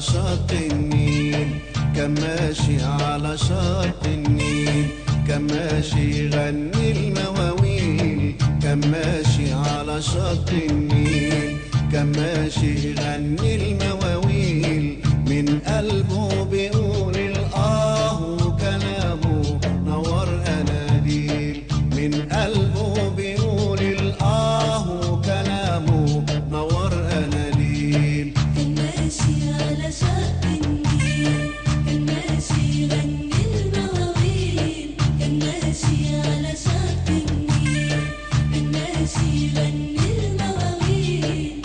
شط النيل، كان ماشي على شط النيل، كان ماشي يغني المواويل، كان ماشي على شط النيل، كان ماشي يغني المواويل، من قلبه بيقول الآه وكلامه نور أناديل، من قلبه بيقول الآه وكلامه نور أناديل. كان ماشي على شط النيل، كان ماشي يغني المواويل، كان ماشي على شط النيل، كان ماشي يغني المواويل.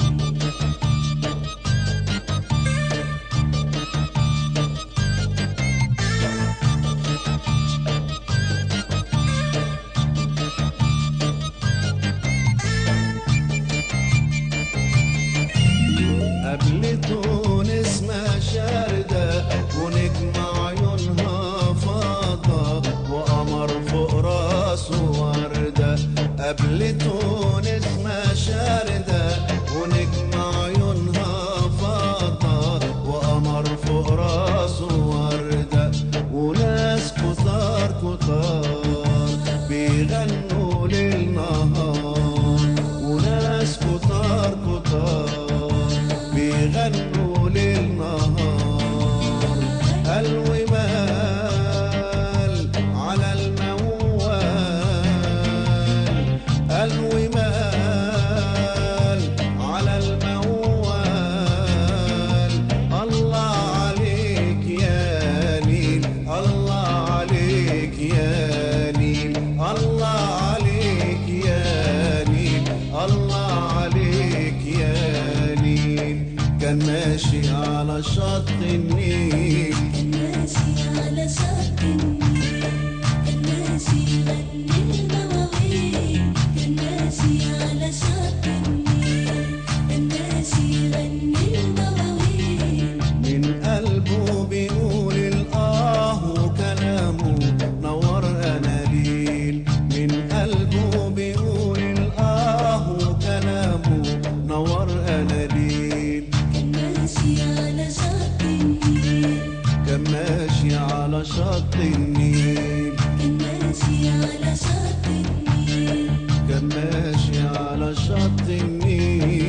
قابلته نسمة شاردة ونجم عيونها فاضة وقمر فوق راسه وردة، قابلته نسمة شاردة ونجم عيونها فاضة وقمر فوق راسه وردة، وناس كتار كتار بيغنوا ليل نهار، وناس كتار كتار بيغنوا ليل نهار. الومال على الموال، الومال على الموال، الله عليك يا نيل، الله عليك يا نيل، الله عليك يا نيل، الله عليك يا نيل. كان ماشي على شط النيل، كان ماشي على شط النيل، كان ماشي يغني المواويل، كان ماشي على شط النيل، كان ماشي يغني المواويل. من قلبه بيقول الآه وكلامه نور أناديل، من قلبه بيقول الآه وكلامه نور أناديل. كان ماشي على شط النيل، كان ماشي على شط النيل، كان ماشي على شط النيل. كان ماشي على شط النيل.